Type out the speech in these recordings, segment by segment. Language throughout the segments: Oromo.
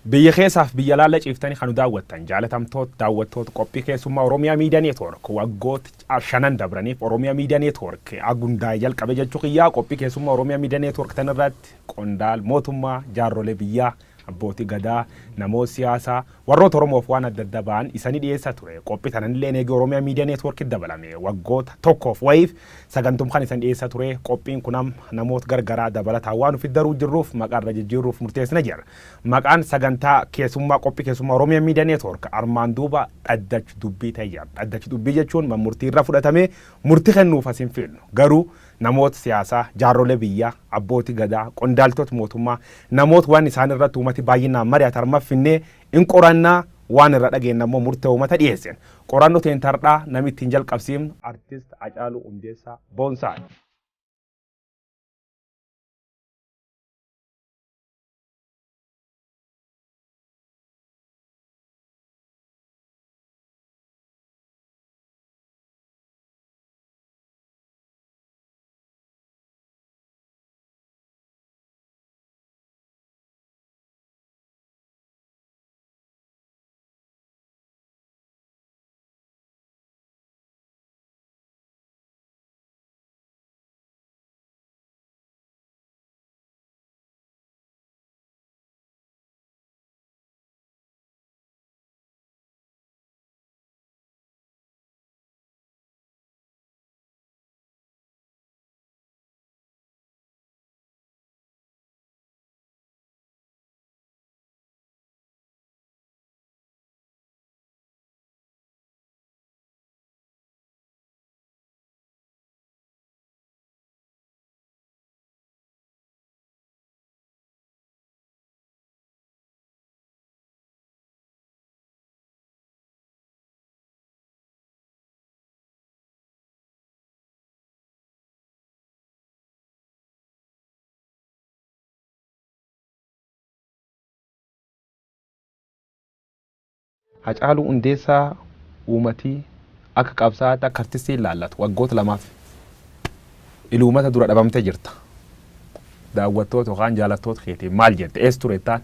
biyya keessaaf biyya laalla ciiftanii kan daawwattan jaalatamtoota daawwattoota qophii keessummaa Oromiyaa Miidiyaa Neetwoork waggoota 5 dabraniif Oromiyaa Miidiyaa Neetwoork agundaa jalqabe jechuu qiyyaa qophii keessummaa Oromiyaa Miidiyaa Neetwoork tanarratti qondaal mootummaa jaarrolee biyyaa abbootii gadaa namoota siyaasaa warroota Oromoof waan adda adda ba'an isanii dhiyeessaa ture qophii tananillee eegee Oromiyaa Miidiyaa Neetwoork dabalame waggoota tokkoof wayiif sagantum kan isan dhiyeessaa ture qophiin kun namoota gargaraa dabalataa waan ufi daruu jirruuf maqaarra jijjiirruuf murteessina jira maqaan sagantaa keessummaa qophii keessummaa Oromiyaa Miidiyaa Neetwoork armaan duuba dhaddachi dubbii ta'e jira dhaddachi dubbii jechuun murtii irra fudhatamee murtii kennuuf asin filnu garuu namoota siyaasaa jaarrolee biyyaa abbootii gadaa qondaaltota mootummaa namoota waan isaan irratti uummati baay'inaan mari'atan armaffinnee in qorannaa waan irra dhageenna immoo murtee uummata dhiyeessan qorannoo teentardhaa namitti hin jalqabsiifnu artist Hacaaluu Hundeessaa Boonsaa. Hacaaluu Hundeessaa uumatii akka qabsaa'aatti akka artistii ilaallatu waggoota lamaaf iluumata dura dhabamtee jirta. Daawwattoota yookaan jaalattoota keetiin maal jette ees turettaan?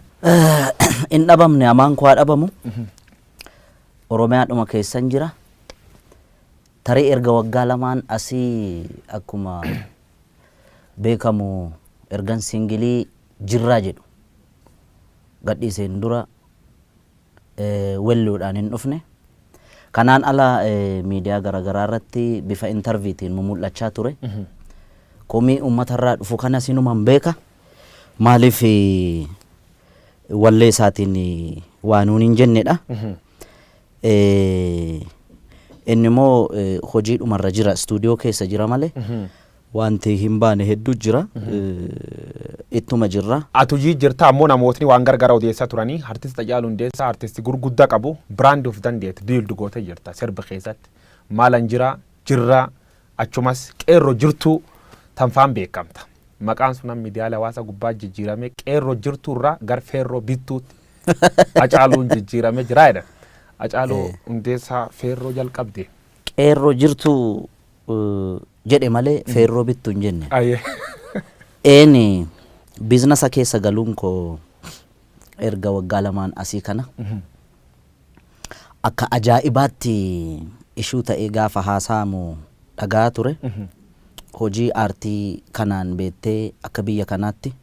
In dhabamne amaan koo dhabamu. Oromiyaadhuma keessan jira. Tarii erga waggaa lamaan asii akkuma beekamu ergan singilii jirraa jedhu gadhiiseen dura welluudhaan hin dhufne kanaan ala miidiyaa garaagaraa irratti bifa intarviitiin mul'achaa ture komii uummatarraa dhufu kana sinumaan beeka maaliif wallee isaatiin waanuun hin jennedha inni immoo hojii dhumarra jira istuudiyoo keessa jira malee wanti hin baane hedduu jira ittuma jirra atujii jirta ammoo namootni waan gargara odeessaa turanii artist Hacaaluu Hundeessaa artistii gurguddaa qabu brand of dandeet biildu goote jirta sirba keessatti maalan jirra achumas qeerroo jirtu tanfaan beekamta maqaan sun miidiyaa hawaasa gubbaa jijjiirame qeerroo jirtuurraa gar feerroo bittuutti Hacaaluun jijjiirame jira jedhan Hacaaluu Hundeessaa feerroo jalqabde qeerroo jirtu jedhe malee feerroo bittu hin jenne. Eeni biizinasa keessa galuun koo erga waggaa lamaan asii kana akka ajaa'ibaatti ishuu ta'ee gaafa haasaamu dhagaa ture hojii aartii kanaan beettee akka biyya kanaatti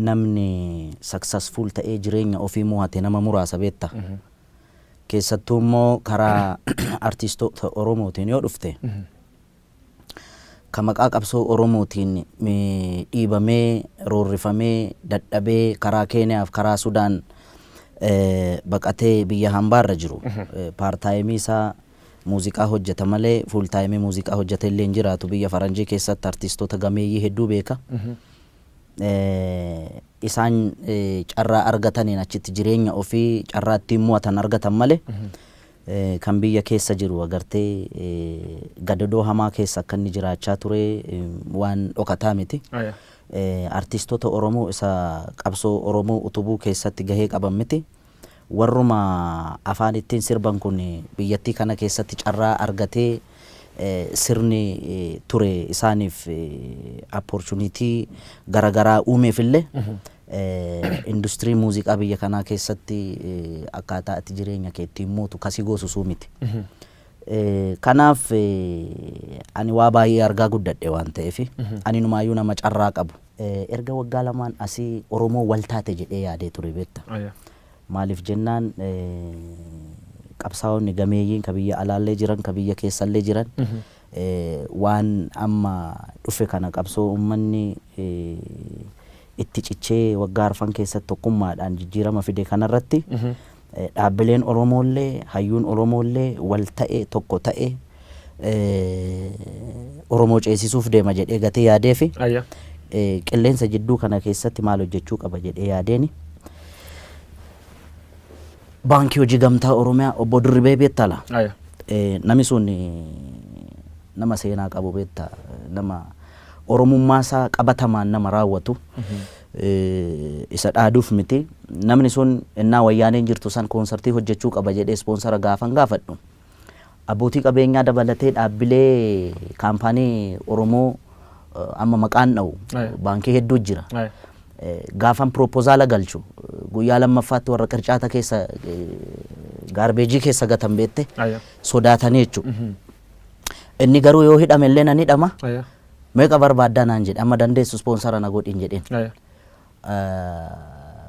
namni successful ta'ee jireenya ofii mo'ate nama muraasa beetta. Keessattuu immoo karaa artistoota Oromootiin yoo dhufte kamaqaa qabsoo Oromootiin dhiibamee roorrifamee dadhabee karaa Keeniyaaf karaa Sudaan baqatee biyya hambaarra jiru paartaayimii isaa muuziqaa hojjeta malee fuultaayimii muuziqaa hojjeta illee hin jiraatu biyya Faranjii keessatti artistoota gameeyyii hedduu beeka isaan carraa argataniin achitti jireenya ofii carraa ittiin mo'atan argatan malee kan biyya keessa jiru agartee gadadoo hamaa keessa akka inni jiraachaa ture waan dhokataa miti. Artistoota Oromoo isa qabsoo Oromoo utubuu keessatti gahee qaban miti. Warruma afaan ittiin sirban kun biyyattii kana keessatti carraa argatee sirni ture isaaniif opportunity garagaraa uumeefillee industirii muuziqaa biyya kanaa keessatti akkaataa itti jireenya kee ittiin mootu kasii goosu miti. Kanaaf ani waa baay'ee argaa guddadhe waan ta'eef ani numaayyuu nama carraa qabu. Erga waggaa lamaan asii Oromoo wal taate jedhee yaadee ture beekta. Maaliif jennaan qabsaa'onni gameeyyiin ka biyya alaallee jiran ka biyya keessallee jiran waan amma dhufe kana qabsoo uummanni itti cichee waggaa arfan keessatti tokkummaadhaan jijjiirama fide kanarratti dhaabbileen Oromoollee hayyuun Oromoollee wal ta'e tokko ta'e Oromoo ceesisuuf deema jedhee gatee yaadee fi qilleensa jidduu kana keessatti maal hojjechuu qaba jedhee yaadeeni. Baankii Hojii Gamtaa Oromiyaa obbo Dirribee beektala. Namni sun nama seenaa qabu beekta, nama Oromummaasaa qabatamaan nama raawwatu. Isa dhaaduuf miti. Namni sun innaa wayyaaneen jirtu san koonsartii hojjechuu qaba jedhee ispoonsara gaafan gaafadhu. Abbootii qabeenyaa dabalatee dhaabbilee kaampaanii Oromoo amma maqaan dha'u baankii hedduu jira. Gaafan propoozaala galchu guyyaa lammaffaatti warra qircaata keessa gaarbeejii keessa gatan beette sodaatanii jechuudha. Inni garuu yoo hidhame illee nan hidhama. Meeqa barbaaddaa naan jedhe amma dandeessu ispoonsara na godhin jedheen.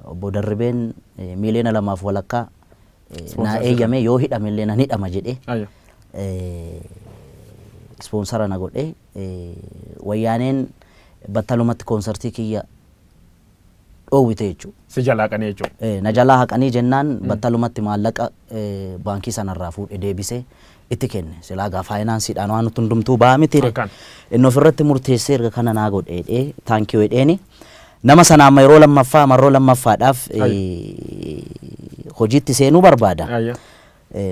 Obbo Dirribeen miliyoona 2.5 naa eeyyame yoo hidhame illee nan hidhama jedhee ispoonsara na godhee wayyaaneen battalumatti koonsartii kiyya dhoowwite jechuudha. Si jalaa haqanii jechuudha. Na jalaa haqanii jennaan battalumatti maallaqa baankii sanarraa fuudhee deebisee itti kenne. Silaa gaa faayinaansiidhaan waan nuti hundumtuu ba'a miti. Inni ofirratti murteessee erga kana naa godhee taankii wedheeni. Nama sana amma yeroo lammaffaa marroo lammaffaadhaaf hojiitti seenuu barbaada.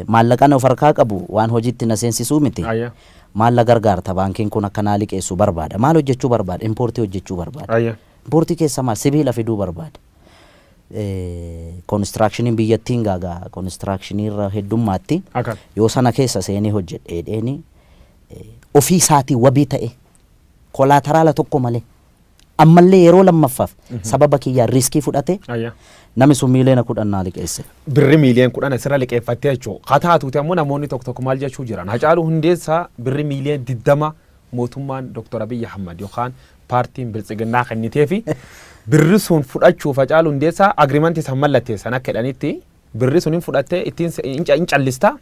Maallaqaan of harkaa qabu waan hojiitti na seensisuu miti. Maalla gargaarta baankiin kun akka naa liqeessu barbaada. Maal hojjechuu barbaada? Impoortii hojjechuu barbaada. Impoortii keessa maal? Sibiila fiduu barbaada. Konistiraakshiniin biyyattiin gaagaa konistiraakshiniin irra heddummaatti yoo sana keessa seenee hojjedheedheeni ofii isaatii wabii ta'e kolaataraala tokko malee ammallee yeroo lammaffaaf sababa kiyyaan riiskii fudhate namni sun miliyoona 10 naa liqeesse. Birri miliyoona 10 asirra liqeeffattee jechuudha. Haa taatuuti ammoo namoonni tokko maal jechuu jiran. Hacaaluu Hundeessaa birri miliyoona 20 mootummaan Dr. Abiy Ahmad yookaan paartiin Biltsiginnaa kennitee fi birri sun fudhachuuf Hacaaluu Hundeessaa agriimantii san mallatteessan akka jedhanitti birri suniin fudhattee ittiin in callista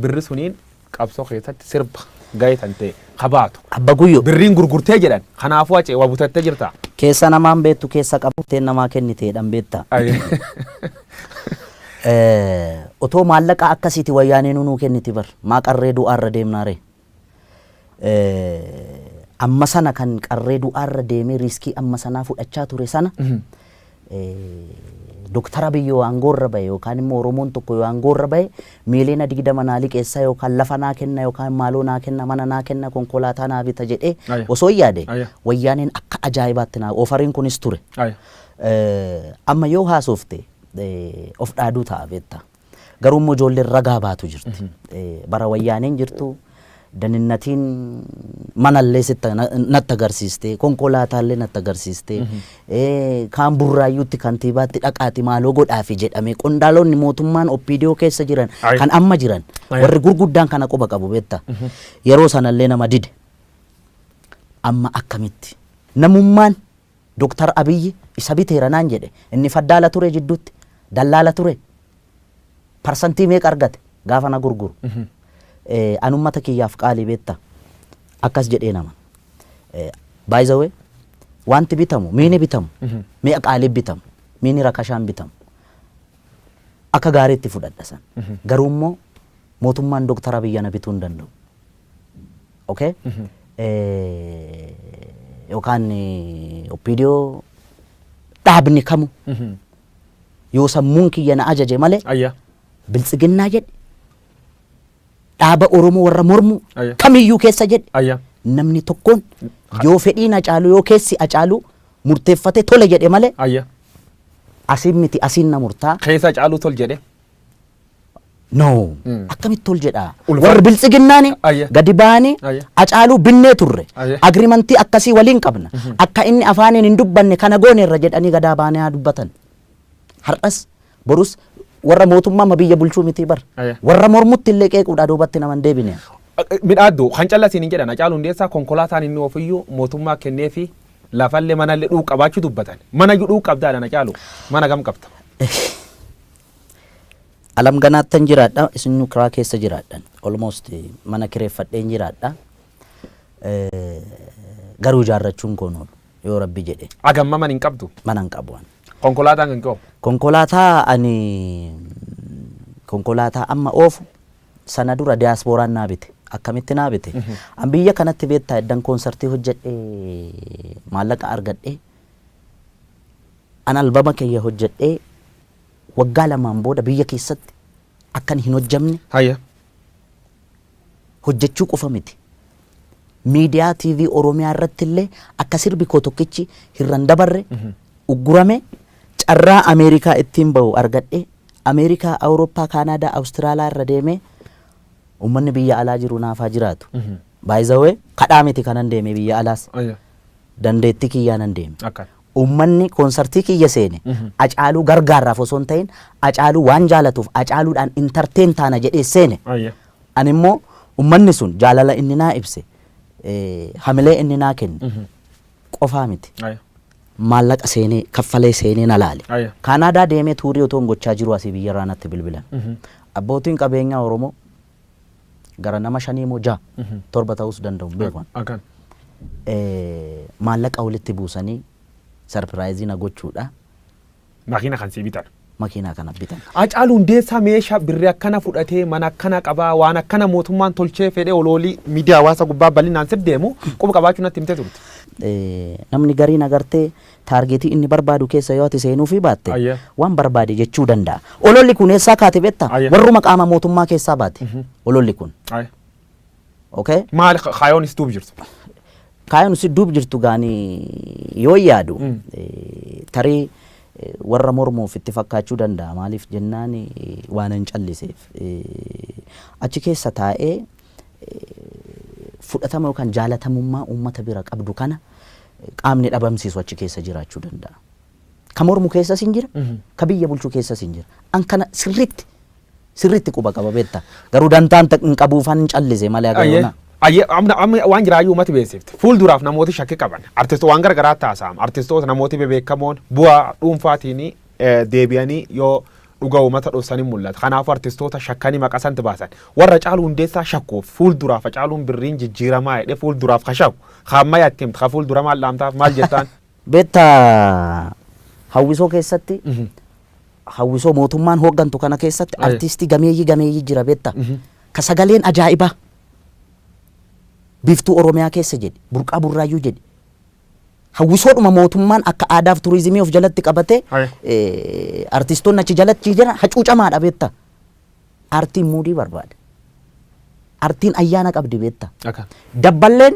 birri suniin qabsoo keessatti sirba gaheetan ta'e qabaatu. Abba Guyyoo. Birriin gurgurtee jedhan kanaafuu acee waa butattee jirta. Keessa namaan beektu keessa qabuteen namaa kenniteedhaan beekta. Otoo maallaqa akkasiiti wayyaaneen nuu kenniti bar maa qarree du'aarra deemnaare. Amma sana kan qarree du'aarra deemee riiskii amma sanaa fudhachaa ture sana Dr. Abiy yoo aangoorra bahe yookaan immoo Oromoon tokko yoo aangoorra bahe miliyoona 20 naa liqeessa yookaan lafa naa kenna yookaan maaloo naa kenna mana naa kenna konkolaataa naa bita jedhee osoo yaade wayyaaneen akka ajaa'ibaatti naa ofariin kunis ture. Amma yoo haasofte of dhaaduu ta'a beekta. Garuu immoo ijoolleen ragaa baatu jirti. Bara wayyaaneen jirtu daninnatiin manallee natti agarsiiste konkolaataallee natti agarsiiste kaan burraayyuutti kantiibaatti dhaqaati maaloo godhaafi jedhame qondaalonni mootummaan OPDO keessa jiran kan amma jiran warri gurguddaan kana quba qabu beekta. Yeroo sanallee nama dide amma akkamitti namummaan Dr. Abiy isa biteera naan jedhe inni faddaala ture jidduutti dallaala ture parsantii meeqa argate gaafa na gurguru. Anummata kiyyaaf qaalii beekta akkas jedhee nama by the way wanti bitamu miini bitamu mi'a qaalii bitamu miini rakashaan bitamu akka gaariitti fudhadha san garuu immoo mootummaan Dr. Abiy na bituu hin danda'u. Okay? Yookaan OPDO dhaabni kamu yoo sammuun kiyya na ajaje malee Biltsiginnaa jedhe dhaaba Oromoo warra mormu kamiyyuu keessa jedhe namni tokkoon yoo fedhiin Hacaaluu yoo keessi Hacaaluu murteeffate tole jedhe malee asiin miti asiin na murtaa. Keessa Hacaaluu tol jedhe. No. Akkamit tol jedha. Ulfa- Warri biltsiginnaani Ayya. gadi baanii Ayya. Hacaaluu binnee turre. Ayya. Agriimantii akkasii waliin qabna. Akka inni afaaniin hin dubbanne kana goone irra jedhanii gadaa baanii haa dubbatan. Har'as borus warra mootummaa biyya bulchuu miti bar. Ayya. Warra mormutti illee qeequudha duubatti nama hin deebine. Midhaaddu kan callasiin hin jedhan Hacaaluu Hundeessaa konkolaataan inni ofiyyuu mootummaa kennee fi lafallee manallee dhuu qabaachuu dubbatan. Mana dhuu qabdaadhaan Hacaaluu mana gam qabda. Alam ganaattan jiraadha isin karaa keessa jiraadhan almost mana kireeffadheen jiraadha garuu ijaarrachuun koon yoo rabbi jedhe Agamma man hin qabdu. mana hin qabu Konkolaataan kan qabu. konkolaataa amma oofu sana dura diyaaspooraan naa bite akkamitti naa bite an biyya kanatti beektaa eddan koonsartii hojjedhee maallaqa argadhee an albama kiyya hojjedhee waggaa lamaan booda biyya keessatti akkan hin hojjamne Hayya. hojjechuu qofa miti. Miidiyaa TV Oromiyaa irratti illee akka sirbi koo tokkichi hirran dabarre uggurame carraa Ameerikaa ittiin bahu argadhe Ameerikaa, Awurooppaa, Kaanaadaa, Awustiraaliyaa irra deemee uummanni biyya alaa jiru naafaa jiraatu. Baay'izawee kadhaa miti kanan deeme biyya alaas Ayya. dandeettii kiyyaanan deeme. Akkan. Uummanni koonsartii kiyya seene Hacaaluu gargaarraaf osoo hin ta'in Hacaaluu waan jaalatuuf Hacaaluudhaan intarteen taana jedhee seene. Ayya. Ani immoo uummanni sun jaalala inni naa ibse hamilee inni naa kenne qofaa miti. Ayya. Maallaqa seenee kaffalee seenee na laale. Ayya. Kaanaadaa deemee tuurii otoo hin gochaa jiru asii biyya irraa natti bilbilan. Abbootiin qabeenyaa Oromoo gara nama 5 moo 6 7 ta'us danda'u beekan. Akkan. Maallaqa walitti buusanii sarpiraayizii na gochuudha Makiina kan sii bitan. makiinaa kana bitan. Hacaaluu Hundeessaa meeshaa birrii akkana fudhatee mana akkana qabaa waan akkana mootummaan tolchee fedhee oloolii miidiyaa hawaasa gubbaa bal'inaan sirdeemu quba qabaachuu natti himtee turte. Namni gariin agartee taargeetii inni barbaadu keessa yoo ati seenuu fi baatte Ayya. waan barbaade jechuu danda'a. Ololli kun eessaa kaate beektaa? Ayya. Warruma qaama mootummaa keessaa baate. Ololli kun. Ayya. Okay? Maali kaayoonis duuba jirtu? Kaayoon si duub jirtu gaanii yoo yaadu tarii warra mormuuf itti fakkaachuu danda'a. Maaliif jennaan waan hin calliseef. Achi keessa taa'ee fudhatama yookaan jaalatamummaa uummata bira qabdu kana qaamni dhabamsiisu achi keessa jiraachuu danda'a. Ka mormu keessas hin jira, ka biyya bulchuu keessas hin jira. An kana sirriitti quba qaba beektaa. Garuu dantaan hin qabuufan hin callise malee agaruuna. Amma waan jiraayyuu uummati beeksifte. Fuulduraaf namooti shakkii qaban. Artistoota waan garagaraa taasifama. Artistoota namooti bebeekamoon bu'aa dhuunfaatiin deebi'anii yoo dhuga uummata dhoksanii mul'ata. Kanaafuu artistoota shakkanii maqasanti baasan. Warra Hacaaluu Hundeessaa shakkuuf fuulduraaf Hacaaluun birriin jijjiiramaa jedhee fuulduraaf ka shakku. Hamma yaatti himta. Ka fuuldura maal dhaamtaaf maal jettaan? Beektaa hawwisoo keessatti hawwisoo mootummaan hooggantu kana keessatti artistii gameeyyii jira beektaa. Ka sagaleen ajaa'ibaa. Biiftuu Oromiyaa keessa jedhe burqaa burraayyuu jedhe hawwisoodhuma mootummaan akka aadaaf turizimii of jalatti qabate artistoonni achi jalatti jiran hacuucamaadha beektaa. Artiin muudii barbaada. Artiin ayyaana qabdi beektaa. Dabballeen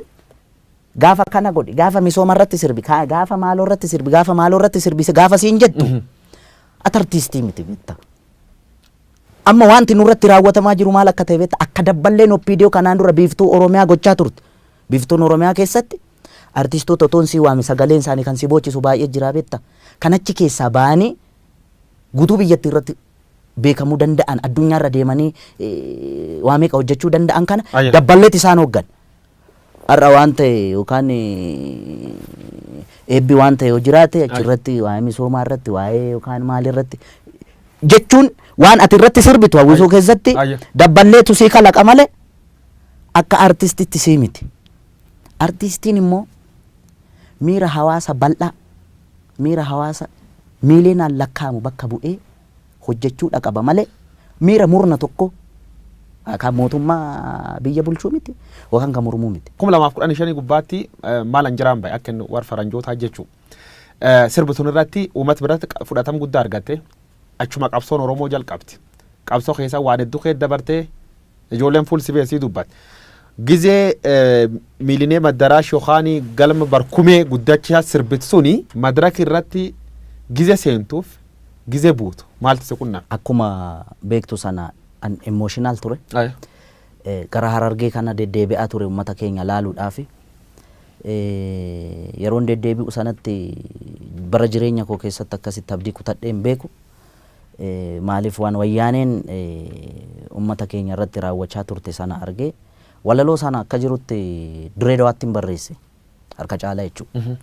gaafa kana godhi gaafa misooma irratti sirbi gaafa maaloo irratti sirbi gaafa maaloo irratti sirbi gaafa siin jettu ati artistii miti beektaa. Amma wanti nurratti raawwatamaa jiru maal akka ta'e beektaa akka dabballeen oppiidiyoo kanaan dura biiftuu Oromiyaa gochaa turte. Biiftuun Oromiyaa keessatti artistoota otoon sii waame sagaleen isaanii kan si boochisu baay'ee jira beektaa. Kanachi keessaa ba'anii guutuu biyyattii irratti beekamuu danda'an addunyaarra deemanii waa meeqa hojjechuu danda'an kana dabballeet isaan hooggan. Har'a waan ta'e yookaan eebbi waan ta'e yoo jiraate achirratti waa'ee misoomaa irratti waa'ee yookaan maal irratti jechuun waan ati irratti sirbitu hawwisoo keessatti dabballeetu sii kalaqa malee akka artistitti sii miti. Artistiin immoo miira hawaasa bal'aa miira hawaasa miiliyoonaan lakkaa'amu bakka bu'ee hojjechuudha qaba malee miira murna tokko kan mootummaa biyya bulchuu miti yookaan kan mormuu miti. 2015 gubbaatti maal anjiraan bahe akka inni warra faranjootaa jechuu sirbituun irratti uummata biratti fudhatama guddaa argatte. Achuma qabsoon Oromoo jalqabti. Qabsoo keessa waan hedduu keessa dabartee ijoolleen fuul sibeesii dubbatte. Gizee miilinee maddaraash yookaan galma barkumee guddachaa sirbiti suni madaraka irratti gizee seentuuf gizee buutu maaltu si qunname? Akkuma beektu sana an emotional ture. Aye. Gara Harargee kana deddeebi'aa ture uummata keenya laaluudhaafi. Yeroon deddeebi'u sanatti bara jireenya koo keessatti akkasitti abdii kutadhee hin beeku. Maaliif waan wayyaaneen uummata keenya irratti raawwachaa turte sana argee walaloo sana akka jirutti Dirree Dawaatti hin barreesse harka caalaa jechuudha.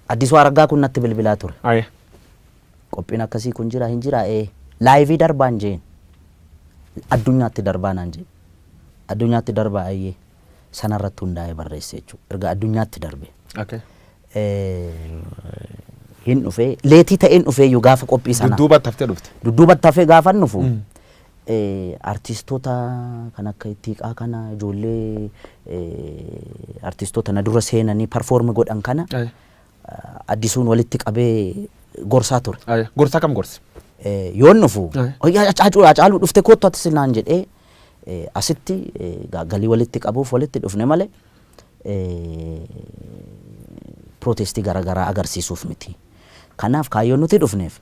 Addisuu Araggaa kun natti bilbilaa ture. Aye. Qophiin akkasii kun jira hin jira laayivii darbaan jeen addunyaatti darbaa naan jeen addunyaatti darbaa ayyee sanarratti hundaa'ee barreesse jechuudha. Erga addunyaatti darbe. Okay. Hin dhufee leetii ta'een dhufee yoo gaafa qophii sana. Dudduubatti haftee dhufte. Dudduubatti hafee gaafa dhufu. Artistoota kan akka Ittiiqaa kana ijoollee artistoota na dura seenanii perform godhan kana Addisuun walitti qabee gorsaa ture. Gorsaa kam gorsi? Yoon dhufu Hacaaluu dhufte kottu ati silnaan jedhee asitti galii walitti qabuuf walitti dhufne malee protestii garaagaraa agarsiisuuf miti. Kanaaf kaayyoon nuti dhufneef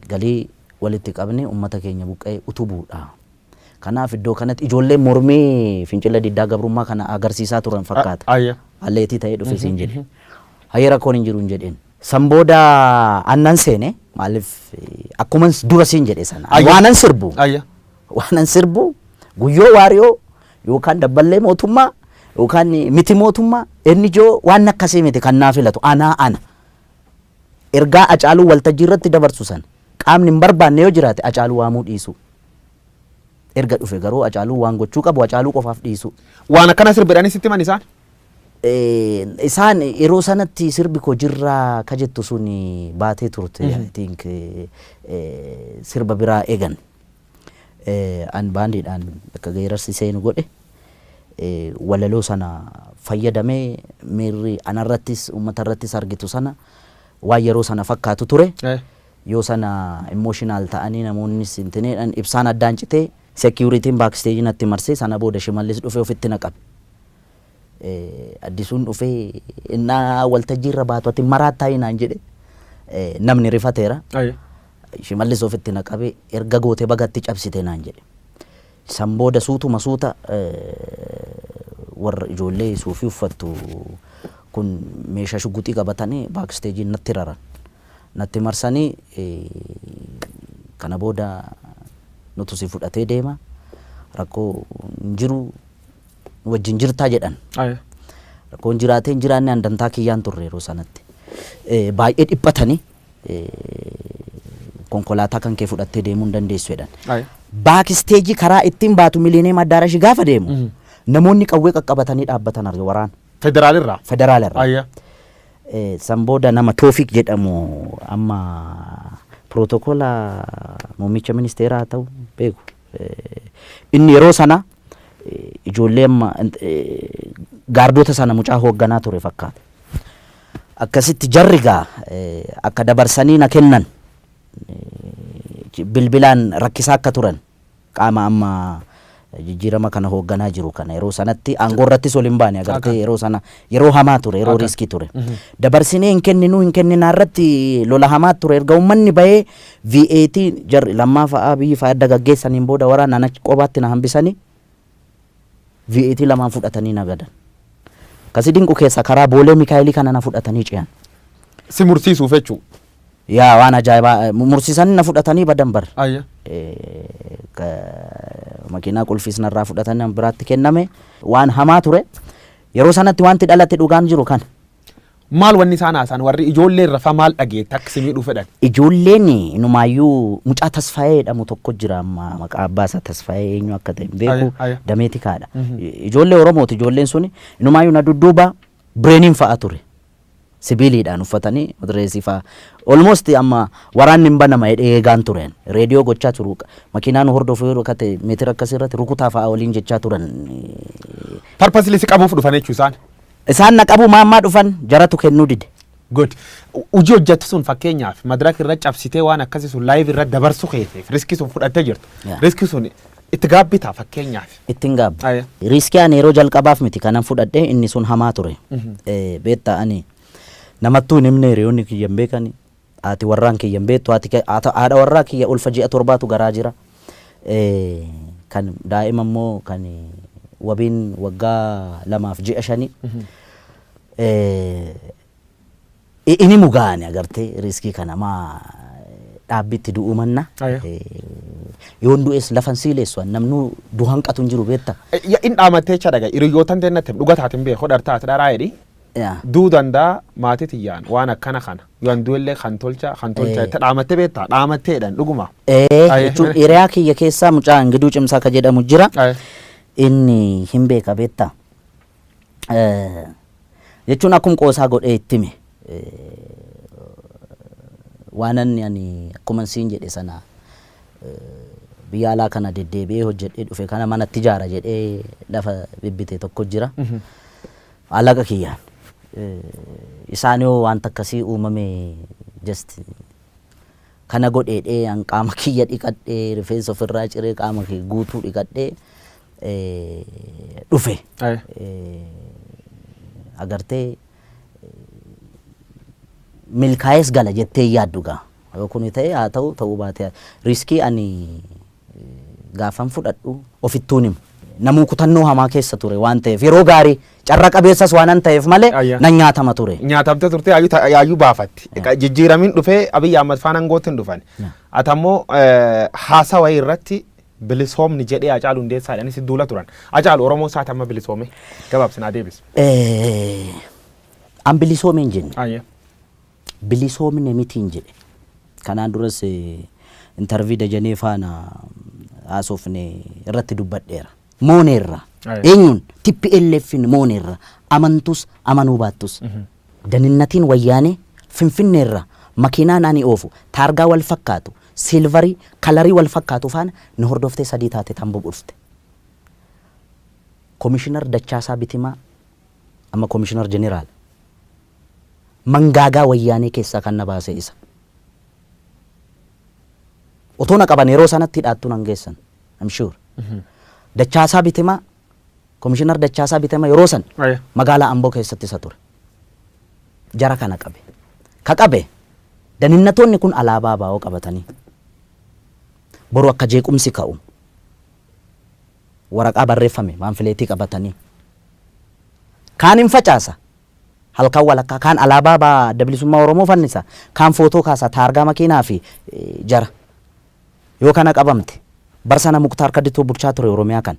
galii walitti qabne uummata keenya buqqee utubuudha. Kanaaf iddoo kanatti ijoollee mormii fincila diddaa gabrummaa kana agarsiisaa turan fakkaata. Alleetii ta'ee dhufe siin jedhe. Hayyee rakkoon hin jiru hin jedheen. San booda annan seene maaliif akkuma dura siin jedhe sana waanan sirbu. Waanan sirbu guyyoo waariyoo yookaan dabballee mootummaa yookaan miti mootummaa inni ijoo waan akkasii miti kan naa filatu ana. Ergaa Hacaaluu waltajjii irratti dabarsu sana qaamni hin barbaanne yoo jiraate Hacaaluu waamuu dhiisu. Erga dhufe garuu Hacaaluu waan gochuu qabu Hacaaluu qofaaf dhiisu. Waan akkana sirbidhanii sitti himan isaan? Isaan yeroo sanatti sirbi koo jirraa ka jettu sun baatee turte. I think sirba biraa eegan. An baandiidhaan akka geerarsi seenu godhe. Walaloo sana fayyadamee miirri anarrattis uummatarrattis argitu sana waan yeroo sana fakkaatu ture. Yoo sana emotional ta'anii namoonni sintineedhaan ibsaan addaan citee security'n backstage natti marsee sana booda Shimallis dhufee ofitti naqabe. Addisuun dhufee innaa waltajjii irra baatu ati maraattaa hinaan jedhe namni rifateera. Shimallis ofitti naqabe erga gootee bagatti cabsite naan jedhe. San booda suutuma suuta warra ijoollee suufii uffattu kun meeshaa shugguxii qabatanii baaksteejiin natti raran. Natti marsanii kana booda nutu si fudhatee deema rakkoo hin jiru wajjin jirtaa jedhan. Rakkoon jiraatee hin jiraanne handantaa kiyyaan turre yeroo sanatti. Baay'ee dhiphatanii konkolaataa kan kee fudhattee deemuu hin dandeessu jedhan. Baaksteejii karaa ittiin baatu Miiliineem Addaaraashii gaafa deemu namoonni qawwee qaqqabatanii dhaabbatan arge waraana. Federaalirraa? Federaalirraa. San booda nama Toofiq jedhamu amma protokoola muummicha ministeeraa ta'u beeku. Inni yeroo sana ijoollee amma gaardota sana mucaa hoogganaa ture fakkaata. Akkasitti jarri gaa akka dabarsanii na kennan bilbilaan rakkisaa akka turan qaama amma jijjiirama kana hoogganaa jiru kana yeroo sanatti aangoo irrattis ol hin baane agartee yeroo sana yeroo hamaa ture yeroo riskii ture. Dabarsinee hin kenninaa irratti lola hamaa ture erga uummanni bahee VAT jarri lammaa fa'aa biyyi fa'aa adda gaggeessaniin booda waraana achi qobaatti na hambisanii VAT lamaan fudhatanii nagadan. Kasi dinqu keessa karaa Boolee Mikaayilii kana na fudhatanii ce'an. Si mursiisuuf jechuu? Yaa waan ajaa'ibaa mursiisanii na fudhatanii badan bar. Makiinaa qulfiis narraa fudhatanii biraatti kenname waan hamaa ture. Yeroo sanatti wanti dhalate dhugaan jiru kan. Maal wanni isaan haasan warri ijoolleen rafaa maal dhageetta akka simii dhufe dhan? Ijoolleen inumaayyuu mucaa Tasfaayee jedhamu tokko jira amma maqaa abbaa isaa Tasfaayee eenyu akka ta'e beeku dameetikaadha. Ijoollee Oromooti ijoolleen suni inumaayyuu na dudduuba bireeniin fa'a ture. Sibiiliidhaan uffatanii madireesii fa'a. Almost amma waraanni hin banama eegaan turen. Reediyoo gochaa turu. Makiinaan hordofuu yeroo kate meetira akkasirratti rukutaa fa'a waliin jechaa turan. Parpasli si qabuuf dhufan jechuu isaan? Isaan na qabu maammaa dhufan jaratu kennuu dide. Good. Hojii hojjettu sun fakkeenyaaf madaraka irra cabsitee waan akkasii sun live irra dabarsu keeteef riskii sun fudhattee jirtu. Riskii sun itti gaabbitaa fakkeenyaaf. Ittiin gaabbi. Riskii ani yeroo jalqabaaf miti kanan fudhadhee inni sun hamaa ture. Beektaa ani namattuu hin himne hiriyoonni kiyyan beekani. Haati warraan kiyyan beektu haadha warraa kiyya ulfa ji'a torbaatu garaa jira. kan daa'ima immoo kan wabiin waggaa 2.5 ini mugaani agartee riskii kana maa dhaabbitti du'uu manna yoon du'es lafan siileessu namnu du'an qatuun jiru beetta in dhaamatee chadaga iriyootan tennate dhugataatiin bee hodhartaati dharaa jedhi duu dandaa maatii tiyyaan waan akkana kana yoon du'ellee kan tolcha itti dhaamattee beetta dhaamatteedhaan dhuguma jechuun hiriyaa kiyya keessaa mucaa Ingiduu Cimsaa ka jedhamu jira inni hin beeka beetta jechuun akkuma qoosaa godhee ittime waanan ani akkuma siin jedhe sana biyya alaa kana deddeebi'ee hojjedhee dhufe kana manatti ijaara jedhee lafa bibbite tokko jira alaga kiyyaan isaan yoo wanta akkasii uumame just kana godheedhee an qaama kiyya dhiqadhee rifeensa ofirraa ciree qaama kiyya guutuu dhiqadhee dhufe agartee milkaa'es gala jettee yaaddugaa yoo kun ta'e haa ta'uu baate riskii ani gaafan fudhadhu ofittuun himu namuu kutannoo hamaa keessa ture waan ta'eef yeroo gaarii carra qabeessas waan ta'eef malee nan nyaatama ture. Nyaatamte turte yaayyuu baafatti jijjiiramiin dhufee Abiyyi Ahmad faana angootiin dhufan atammoo haasawa irratti bilisoomni jedhee Hacaaluu Hundeessaadhaan si duula turan Hacaaluu Oromoo isaati amma bilisoome gabaabsinaa deebis. An bilisoomeen jenne bilisoomne mitiin jedhe kanaan duras intervii Dajanee faana haasofne irratti dubbadheera mooneerra eenyuun TPLFin mooneerra amantus amanuu baattus daninnatiin wayyaane finfinneerra makiinaan ani oofu taargaa wal fakkaatu silvarii kalarii wal fakkaatu faana ni hordoftee sadii taate tamboo dhufte komishinar Dachaasaa Bitimaa amma komishinar jeneraal mangaagaa wayyaanee keessaa kan na baase isa otoo na qaban yeroo sanatti hidhaattuu nan geessan I'm sure Dachaasaa Bitimaa komishinar Dachaasaa Bitimaa yeroo san magaalaa Amboo keessatti isa ture jara kana qabe ka qabe daninnatoonni kun alaabaa baa'oo qabatanii boru akka jeequmsi ka'u waraqaa barreeffame maanfileetii qabatanii kaan hin facaasa halkan walakkaa kaan alaabaa baa bilisummaa Oromoo fannisa kaan footoo kaasa taargaa makiinaa fi jara yoo kana qabamte barsana Muktaar Kaddituu bulchaa ture Oromiyaa kan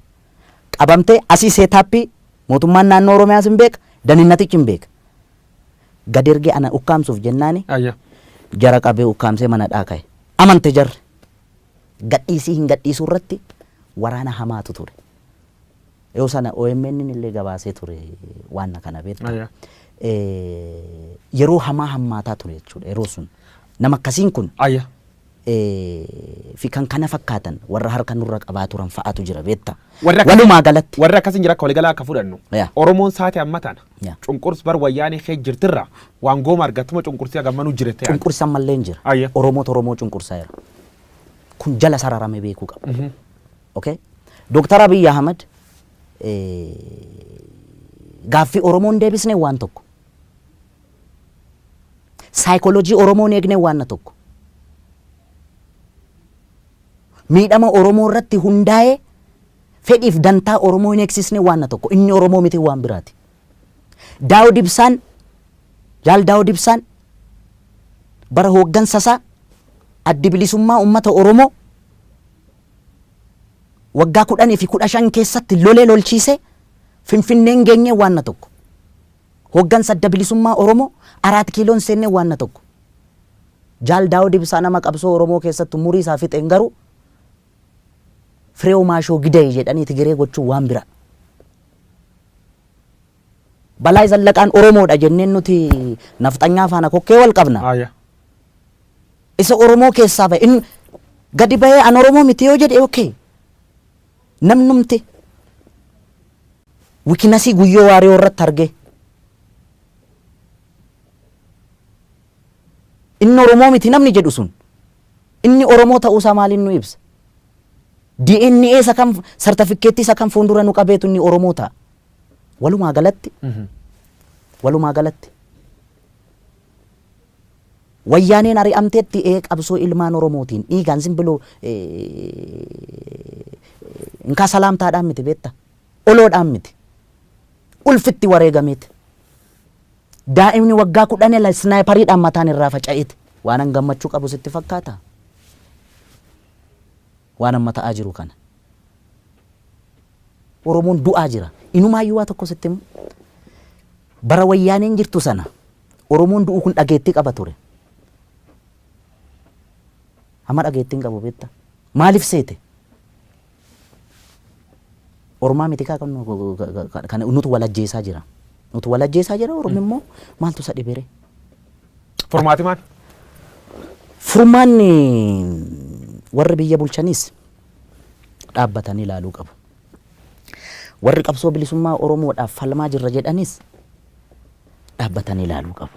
qabamte asii seetaappii mootummaan naannoo Oromiyaa sin beeka daninnatichi hin beeka gad ergee ana ukkaamsuuf jennaani jara qabee ukkaamsee mana dhaaka'e amante jarre gadhiisii hin gadhiisuu irratti waraana hamaatu ture yoo sana OMN illee gabaasee ture waan kana beekta yeroo hamaa hammaataa ture jechuudha yeroo sun nama akkasiin kun fi kan kana fakkaatan warra harka nurra qabaa turan fa'aatu jira beekta walumaa galatti warra akkasiin jira akka waliigalaa akka fudhannu Oromoon saate ammatan cunqurs bar wayyaanee kee jirtirra waan gooma argatuma cunqursii agammanuu jirte cunqursan malleen jira Oromoo cunqursaa jira kun jala sararame beekuu qaba okay Dr. Abiy Ahmad gaaffii Oromoon deebisne waan tokko saayikooloojii Oromoon eegne waan tokko miidhama Oromoo irratti hundaa'ee fedhiif dantaa Oromoo hin eegsisne waan tokko inni Oromoo miti waan biraati Daawud Ibsaan jaal Daawud Ibsaan bara hooggansasaa addi bilisummaa ummata Oromoo waggaa 10 fi 15 keessatti lolee lolchiise Finfinneen geenye waan tokko hooggansa adda bilisummaa Oromoo 4 kiiloon seenne waan tokko jaal Daawud Ibsaa nama qabsoo Oromoo keessatti umurii isaa fixeen garuu Fireew Maashoo Gidee jedhanii Tigiree gochuu waan bira Balaay Zallaqaan Oromoodha jenneen nuti nafxanyaa faana kokkee wal qabna isa Oromoo keessaa ba'e in gadi bahee an Oromoo miti yoo jedhe okay namnumti wikinasii guyyoo waaree irratti arge inni Oromoo miti namni jedhu sun inni Oromoo ta'uu isaa maaliin nu ibsa DNA isa kam sartifikeetii isa kam fuuldura nu qabeetu inni Oromoo ta'a walumaa galatti wayyaaneen ari'amteetti qabsoo ilmaan Oromootiin dhiigaan simbiloo inkaa salaamtaadhaan miti beetta oloodhaan miti ulfitti wareegameeti daa'imni waggaa 10 snaayipariidhaan mataan irraa faca'eeti waanan gammachuu qabu sitti fakkaata waan amma ta'aa jiru kana Oromoon du'aa jira inumaayyuu waa tokko sitti bara wayyaaneen jirtu sana Oromoon du'uu kun dhageettii qaba ture amma dhageettiin qabu beetta maaliif seete Oromaa miti kaa kan nutu walajjeesaa jira Oromoo immoo maaltu isa dhibere Formaati maal? Furmaanni warri biyya bulchanis dhaabbatanii ilaaluu qabu. Warri qabsoo bilisummaa Oromoodhaaf falmaa jirra jedhanis dhaabbatanii ilaaluu qabu.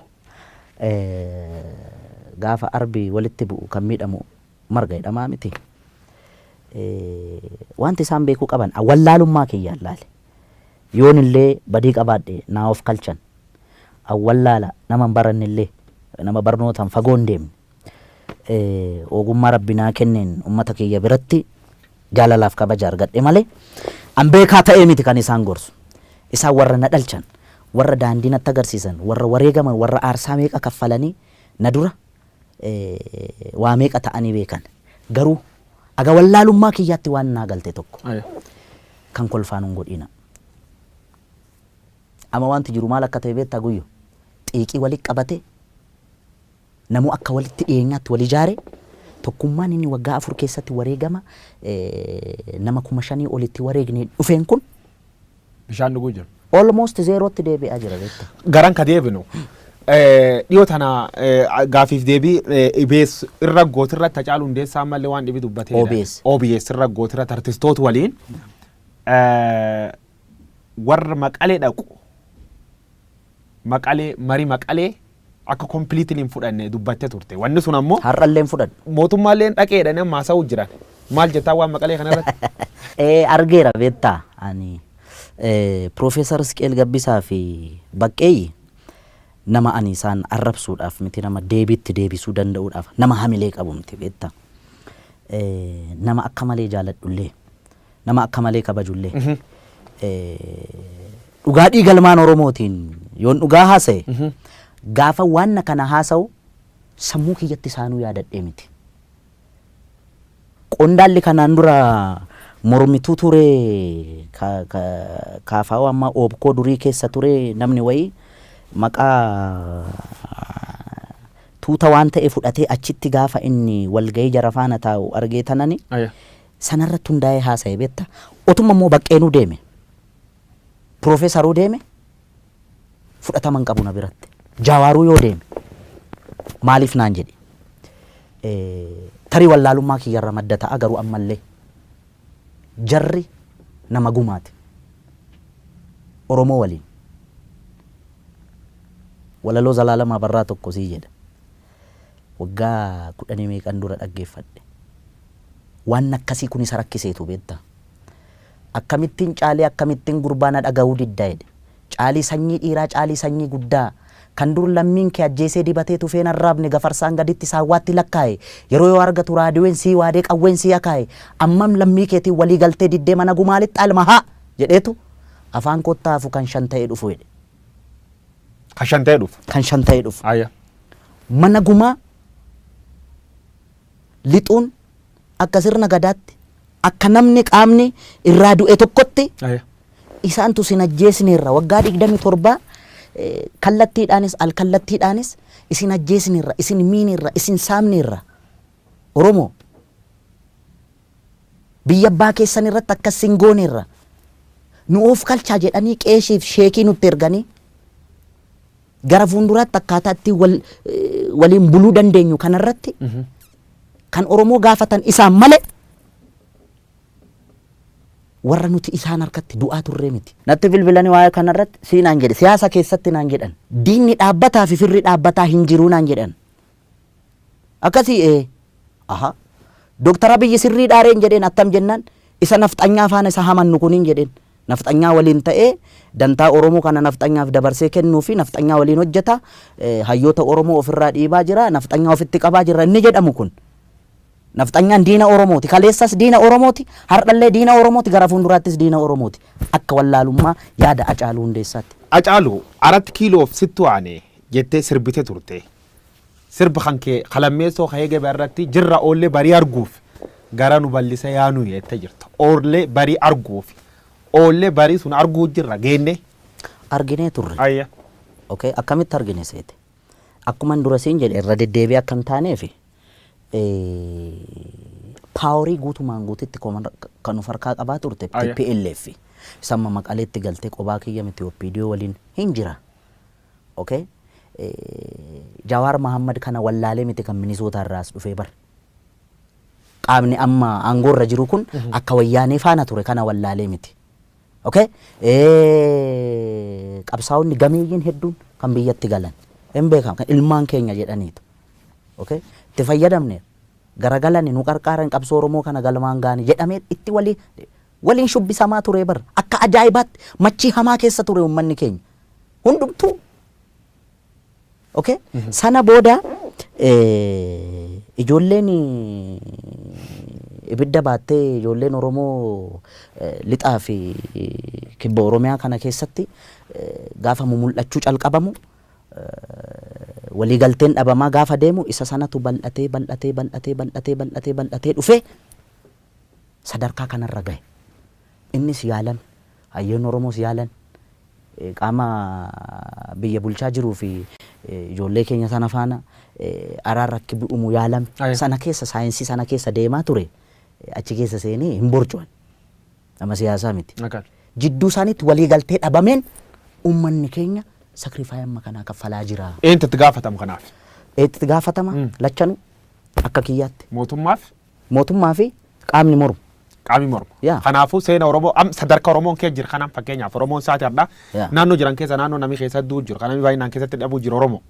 Gaafa arbii walitti bu'u kan miidhamu marga jedhamaa miti. Wanti isaan beekuu qaban awwallaalummaa kiyyaan laale. Yoon illee badii qabaadhe naa of kalchan. Awwallaala nama hin baranne illee nama barnootaan fagoo hin deemne. Ogummaa rabbinaa kenneen ummata kiyya biratti jaalalaaf kabaja argadhe malee an beekaa ta'ee miti kan isaan gorsu. Isaan warra na dhalchan, warra daandii natti agarsiisan, warra wareegaman, warra aarsaa meeqa kaffalanii na dura waa meeqa ta'anii beekan. Garuu aga wallaalummaa kiyyaatti waan naa galte tokko kan kolfaan hin godhina. Amma wanti jiru maal akka ta'e beektaa guyyo xiiqii walitti qabate namu akka walitti dhiyeenyaatti wal ijaare tokkummaan inni waggaa 4 keessatti wareegama nama 5,000 olitti wareegne dhufeen kun bishaan dhuguu jira. Almost zerotti deebi'aa jira beektaa. Garan ka deebinu dhiyoo tana gaafiif deebii IBS irra gootirra Hacaaluu Hundeessaa mallee waan dhibi dubbateedha. OBS irra gootirra artistoota waliin warra Maqalee dhaqu marii Maqalee akka completely hin fudhanne dubbattee turte. Wanni sun ammoo har'allee hin fudhanne. Mootummaallee dhaqeedha nama haasa'uu jiran. Maal jettaa waan Maqalee kanarratti? Argeera beektaa ani Profeesar Isqeel Gabbisaa fi Baqqeeyyi nama ani isaan arrabsuudhaaf miti nama deebiitti deebisuu danda'uudhaaf nama hamilee qabu miti beektaa. Nama akka malee jaaladhullee nama akka malee kabajullee dhugaa dhiigalmaan Oromootiin yoon dhugaa haasa'e gaafa waan kana haasa'u sammuu kiyyatti isaanuu yaadadhee miti. Qondaalli kanaan dura mormituu ture kaafaa amma oobkoo durii keessa ture namni wayii maqaa tuuta waan ta'e fudhatee achitti gaafa inni walgahii jara faana taa'u argee tanani sanarratti hundaa'ee haasa'e beektaa. Otuma immoo Baqqeenuu deeme Profeesaruu deeme fudhataman qabu na biratti. Jaawaaruu yoo deeme maaliif naan jedhe tarii wallaalummaa kiyyarra madda ta'a garuu ammallee jarri nama gumaati Oromoo waliin walaloo Zalaalamaa Barraa tokko sii jedha waggaa 10 meeqan dura dhaggeeffadhe waan akkasii kun isa rakkiseetu beektaa. Akkamittiin caalee akkamittiin gurbaana dhaga'uu diddaa jedhe caalii sanyii dhiiraa caalii sanyii guddaa kan dur lammiin kee ajjeesee dibatee tufeen arraabne gafarsaan gaditti saawwaatti lakkaa'e yeroo yoo argatu raadiyoon sii waadee qawween sii akaa'e ammam lammii keetiin walii galtee diddee mana gumaalitti almahaa jedheetu afaan kottaafu kan 5 ta'ee dhufu jedhe. Kan 5 ta'ee dhufu. Kan 5 ta'ee dhufu. Mana gumaa lixuun akka sirna gadaatti akka namni qaamni irraa du'e tokkotti isaantu sin ajjeesneerra waggaa 27 kallattiidhaanis alkallattiidhaanis isin ajjeesneerra isin miineerra isin saamneerra Oromoo biyya abbaa keessan irratti akka singooneerra nu of kalchaa jedhanii qeeshiif sheekii nutti erganii gara fuulduraatti akkaataa itti waliin buluu dandeenyu kanarratti kan Oromoo gaafatan isaan malee warra nuti isaan harkatti du'aa turree miti. Natti bilbilanii waa'ee kanarratti sii naan jedhe siyaasa keessatti naan jedhan diinni dhaabbataa fi firri dhaabbataa hin jiruu naan jedhan. Akkasii Dooktar Abiyyi sirrii dhaareen jedheen attam jennaan isa nafxanyaa faana isa hamannu kuniin jedheen nafxanyaa waliin ta'ee dantaa Oromoo kana nafxanyaaf dabarsee kennuu fi nafxanyaa waliin hojjeta hayyoota Oromoo ofirraa dhiibaa jira nafxanyaa ofitti qabaa jira inni jedhamu kun nafxanyaan diina Oromooti kaleessas diina Oromooti hardhallee diina Oromooti gara fuulduraattis diina Oromooti akka wallaalummaa yaada Hacaaluu Hundeessaatti. Hacaaluu 4 kiiloof sittu aanee jettee sirbite turte sirba kan kee qalammeessoo ka'ee irratti jirra oollee barii arguuf gara nu bal'isa yaanu jettee jirta oollee barii arguuf oollee barii sun arguu jirra geenne. Arginee turre. Ayya. Okay akkamitti argine seete akkuma dura siin jedhe irra deddeebi'ee akka hin taaneefi paaworii guutumaan guutitti kan of harkaa qabaa turte TPLF samma Maqaleetti galtee qobaa kiyya miti OPDO waliin hin jira. Okay Jawaar Mahammad kana wallaalee miti kan Minisoota irraas dhufee bar qaamni amma aangoorra jiru kun akka wayyaanee faana ture kana wallaalee miti. Okay qabsaa'onni gameeyyiin hedduun kan biyyatti galan hin beekamu kan ilmaan keenya jedhaniitu. Okay itti fayyadamne garagalani nu qarqaaran qabsoo Oromoo kana galmaan gaani jedhamee itti waliin shubbisamaa ture bar akka ajaa'ibaatti machii hamaa keessa ture uummanni keenya hundumtuu. Okay sana booda ijoolleen ibidda baattee ijoolleen Oromoo lixaa fi kibba Oromiyaa kana keessatti gaafa mul'achuu calqabamu waliigalteen dhabamaa gaafa deemu isa sanatu bal'atee dhufe sadarkaa kanarra gahe. Innis yaalan hayyoon Oromoos yaalan qaama biyya bulchaa jiruu fi ijoollee keenya sana faana araarrakki bu'umu yaalame sana keessa saayinsii sana keessa deemaa ture achi keessa seenee hin borcuan nama siyaasaa miti. Jidduu isaaniitti waliigaltee dhabameen uummanni keenya sakrifaayii amma kanaa kaffalaa jira. Eenyutti gaafatamu kanaaf? Eenyutti gaafatama lachanuu akka kiyyaatti. Mootummaa fi qaamni mormu. Qaamni mormu. Kanaafuu seena Oromoo sadarkaa Oromoon keessa jira kanaan fakkeenyaaf Oromoon isaati adda naannoo jiran keessa naannoo namni keessa du'u jiru kan namni baay'inaan keessatti dhabuu jiru Oromoo.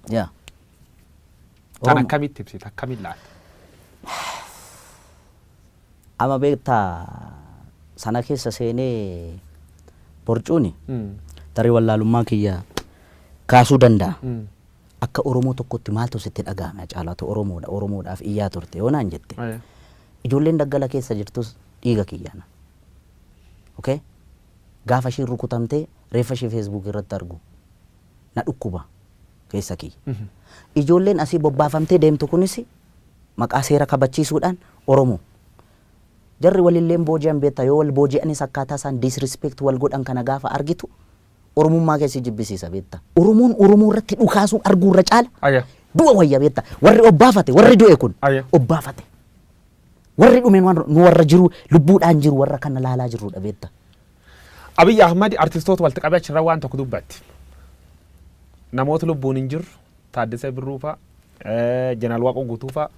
Kan akkamitti ibsita akkamiin laata? Amma beektaa sana keessa seenee borcuuni tarii wallaalummaa kiyya kaasuu danda'a. Akka Oromoo tokkotti maaltu sitti dhagahame Hacaalaatu Oromoodhaaf iyyaa turte yoo naan jette. Ijoolleen daggala keessa jirtus dhiiga kiyyaana. Okay gaafa isheen rukutamtee reeffa ishee Facebook irratti argu na dhukkuba keessa kiyya. Ijoolleen asii bobbaafamtee deemtu kunis maqaa seera kabachiisuudhaan Oromoo. Jarri walilleen booji'an beektaa yoo wal booji'anis akkaataa isaan disrespect wal godhan kana gaafa argitu Oromummaa keessi jibbisiisa beektaa. Oromoon Oromoo irratti dhukaasuu arguurra caala du'a wayya beektaa. Warri obbaafate warri du'e kun obbaafate. Warri dhume nu warra jiru lubbuudhaan jiru warra kana laalaa jirudha beektaa. Abiy Ahmad artistoota walitti qabee achirra waan tokko dubbatti. Namoota lubbuun hin jirru Taaddasee Birruu fa'a Jeneraal Waaqoo Guutuu fa'a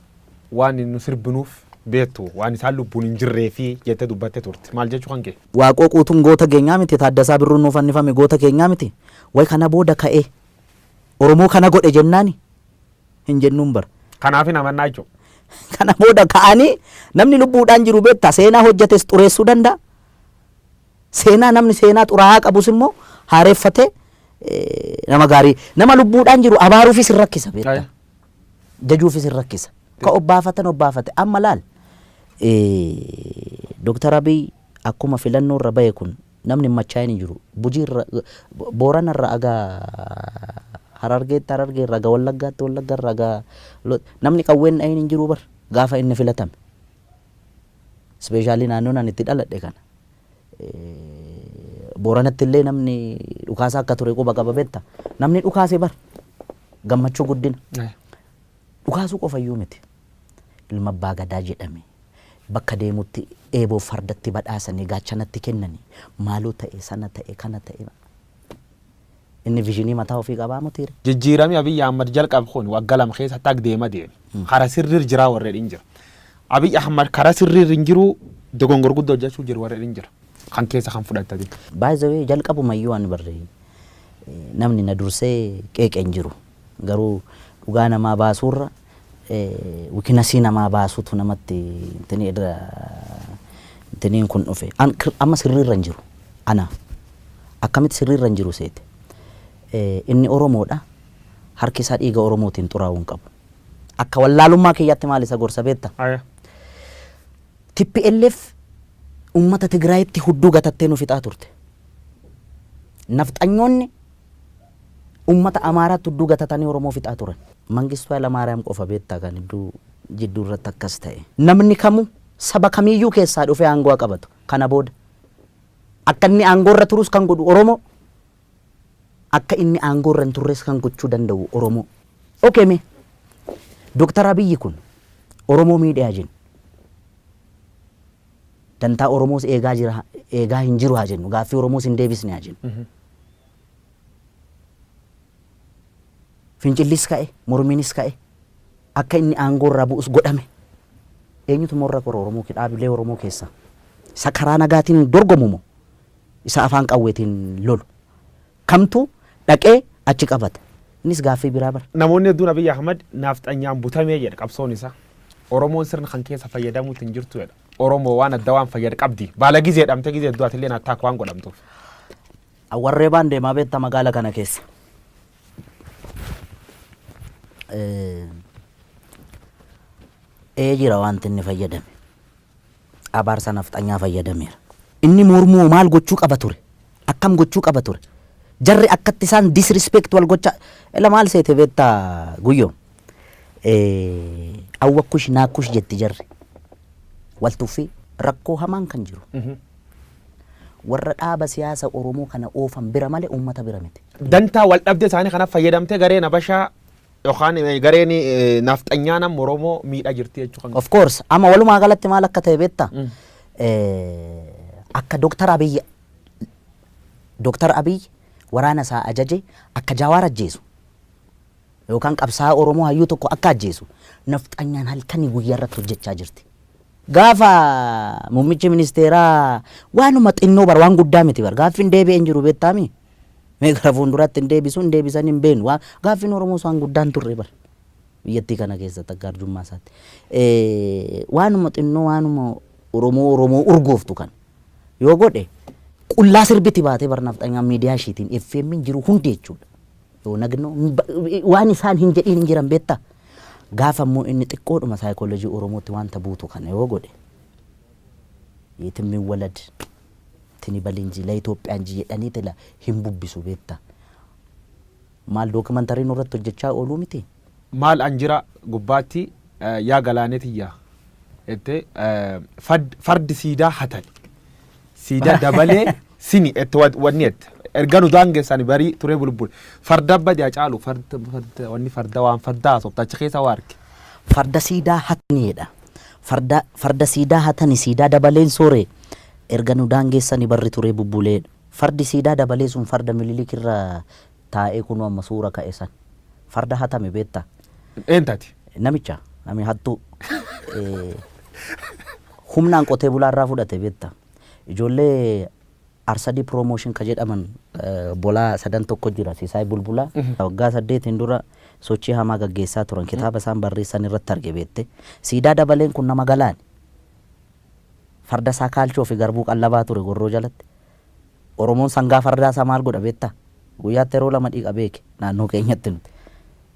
waan nu sirbinuuf beektu waan isaan lubbuun hin jirree fi jettee dubbattee turte maal jechuu kan kee? Waaqoo Guutuun goota keenyaa miti Taaddasaa Birruun nuuf fannifame goota keenyaa miti way kana booda ka'ee Oromoo kana godhe jennaani hin jennuun bara. Kanaaf hin amannaa jechuudha. Kana booda ka'anii namni lubbuudhaan jiru beektaa seenaa hojjetes xureessuu danda'a. Seenaa namni seenaa xuraa'aa qabus immoo haareeffatee nama gaarii nama lubbuudhaan jiru abaaruufis hin rakkisa beektaa. Jajuufis hin rakkisa. Ka obbaafate amma laal Dr. Abiy akkuma filannoo irra bahe kun namni machaa hin jiru Bujii irra Boorana irra agaa Harargeetti irra agaa Wallaggaatti Wallagga irra agaa namni qawween dhayin hin jiru bar gaafa inni filatame. Ispeeshaalii naannoon ani itti dhaladhe kana. Booranatti illee namni dhukaasa akka ture quba qaba beektaa. Namni dhukaase bar gammachuu guddina. Dhukaasuu qofayyuu miti. Ilma abbaa gadaa jedhame bakka deemutti eeboo fardatti badhaasanii gaachanatti kennanii maaloo ta'e sana ta'e kana ta'e. Inni viizhinii mataa ofii qabaa mutiire. Jijjiiramni Abiy Ahmad jalqabe kun waggaa lama keessa tag deema deeme. Kara sirriir jiraa warreen hin jira. Abiy Ahmad kara sirriir hin jiru dogongor guddoo hojjechuu jiru warreen hin jira. Kan keessa kan fudhatanii. By the way jalqabumayyuu ani barree namni na dursee qeeqeen jiru garuu dhugaa namaa baasuurra wikinasii namaa baasuutu namatti intiniin kun dhufe amma sirriirra hin jiru ana akkamitti sirriirra hin jiru seete. Inni Oromoodha. Harki isaa dhiiga Oromootiin xuraa'uu hin qabu. Akka wallaalummaa kiyyaatti maal isa gorsa beekta? TPLF uummata Tigraayitti hudduu gatattee nu fixaa turte. Nafxanyoonni uummata Amaaraatti hudduu gatatanii Oromoo fixaa turan. Mangistuu Hayilamaariyaam qofa beektaa kan jidduu irratti akkas ta'e. Namni kamuu saba kamiyyuu keessaa dhufee aangoo qabatu. Kana booda akka inni aangoo irra turus kan godhu Oromoo, akka inni aangoo irra hin turres kan gochuu danda'u Oromoo. Okay mee Dr. Abiyyi kun Oromoo miidhaa jennu. Dantaa Oromoos eegaa hin jiru haa jennu. Gaaffii Oromoos hin deebisne haa jennu. Fincillis ka'e, mormiinis ka'e, akka inni aangoo irraa bu'us godhame. Eenyutu morra kora Oromoo dhaabilee Oromoo keessa? Isa karaa nagaatiin dorgomu moo isa afaan qawweetiin lolu? Kamtu dhaqee achi qabata? Innis gaaffii biraa bara. Namoonni hedduun Abiyyi Ahmad nafxanyaan butamee jedha qabsoon isaa. Oromoon sirna kan keessa fayyadamuutti hin jirtu jedha. Oromoo waan adda waan fayyad qabdi. Baala gizee dhamte gizee du'aati illee nattaak waan godhamtuuf. Warree baan deemaa beekta magaala kana keessa. Jira wanti inni fayyadame. Abaarsa nafxanyaa fayyadameera. Inni mormuu maal gochuu qaba ture? Akkam gochuu qaba ture? Jarri akkatti isaan disrespect wal gocha ela maal seete beektaa guyyoo? Awwakkush naakkush jetti jarri. Waltuufi rakkoo hamaan kan jiru. Warra dhaaba siyaasa Oromoo kana oofan bira malee uummata bira miti. Dantaa wal dhabde isaanii kanaaf fayyadamtee gareen Habashaa yookaan gareen nafxanyaa Oromoo miidhaa jirti jechuudha. Of course amma walumaa galatti maal akka ta'e beektaa? Akka Dr. Abiyyi waraana isaa ajaje akka Jawaar ajjeesu yookaan qabsaa'aa Oromoo hayyuu tokko akka ajjeesu nafxanyaan halkanii guyyaa irratti hojjechaa jirti. Gaafa muummichi ministeeraa waanuma xinnoo bar waan guddaa miti bar gaaffiin deebi'ee hin jiru beektaami. Mee gara fuulduratti hin deebisu hin deebisan hin beenu gaaffiin Oromoo waan guddaan turre bar biyyattii kana keessatti akka arjummaa isaatti. Waanuma xinnoo waanuma Oromoo urgooftu kan yoo godhe qullaa sirbiti baatee bar nafxanyaan miidiyaa ishiitiin FM hin jiru hundi jechuudha. Yoo nagnoo waan isaan hin jedhiin hin jiran beektaa. Gaafa immoo inni xiqqoodhuma saayikooloojii Oromootti wanta buutu kana yoo godhe yeetimmi walad tini balinji la Itoophiyaan jedhanii tila hin bubbisu beektaa. Maal dookumantariin irratti hojjechaa ooluu miti? Maal anjira gubbaatti yaa galaaneetiyyaa jettee fardi siidaa hatan siidaa dabalee sini itti wanni jette. Erganu daangeessani barii ture bulbul farda badii caalu wanni farda waan fardaa sobta achi keessa waarke. Farda siidaa hataniidha. Farda siidaa hatani siidaa dabaleen soore erganu daangeessani barri ture bubbuleedha. Fardi siidaa dabalee sun farda mililik irra taa'ee kunu amma suura ka'e san. Farda hatame beektaa? Eentati? Namicha nami hattuu humnaan qotee bulaarraa fudhate beektaa? Ijoollee Arsadii promotion ka jedhaman bolaa sadan tokko jira Siisaay Bulbulaa waggaa 8 dura sochii hamaa gaggeessaa turan kitaaba isaan barreessan irratti arge beekte siidaa dabaleen kun nama galaan farda isaa kaalchoo fi garbuu qallabaa ture gorroo jalatti Oromoon sangaa fardaa isaa maal godha beektaa guyyaatti yeroo lama dhiiqa beeke naannoo keenyatti nuti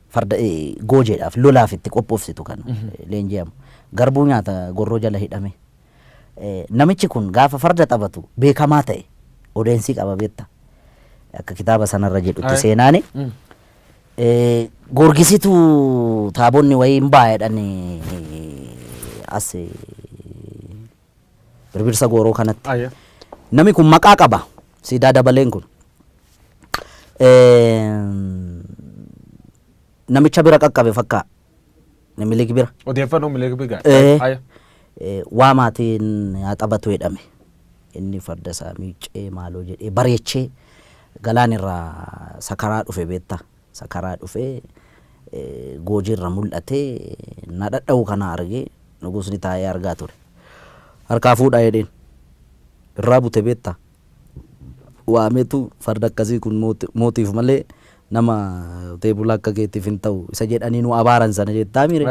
farda goojeedhaaf lolaaf itti qophoofsitu kan leenji'amu garbuu nyaata gorroo jala hidhame. Namichi kun gaafa farda taphatu beekamaa ta'e odeensi qaba beektaa akka kitaaba sanarra jedhutti seenaani gorgisitu taabonni wayii hin baay'edhan as birbirsa gooroo kanatti nami kun maqaa qaba siidaa dabaleen kun namicha bira qaqqabe fakkaa Milik bira odeeffannoo Milik bira waa maatiin haa taphatu jedhame inni farda isaa miicee maaloo jedhee bareechee galaan irraa sakaraa dhufe beektaa sakaraa dhufe goojii irra mul'atee na dhadha'u kana argee nugusni taa'ee argaa ture harkaa fuudhaa jedheen irraa bute beektaa waameetu farda akkasii kun mootiif malee nama teebula akka keetiif hin ta'u isa jedhanii nu abaaran sana jettaa mire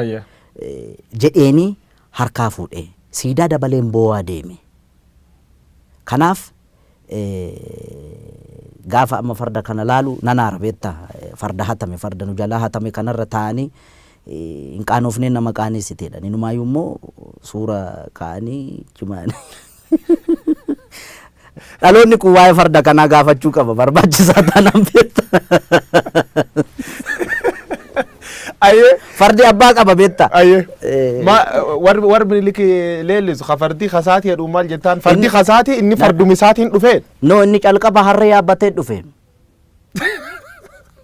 jedheeni harkaa fuudhee siidaa dabaleen boo'aa deeme. Kanaaf gaafa amma farda kana laalu nan aara beektaa farda hatame farda nu jalaa hatame kanarra taa'anii hin qaanofnee nama qaanessiteedha. Inumaayyuu immoo suura kaa'anii cimaanii. Dhaloonni kun waa'ee farda kanaa gaafachuu qaba barbaachisaa taanaan beektaa. Aye. Fardi abbaa qaba beektaa. Aye. Warri Minilik leellisu fardi kasaati jedhu maal jettaan fardi kasaati inni fardumisaatiin dhufee. No inni calqaba harree yaabbatee dhufe.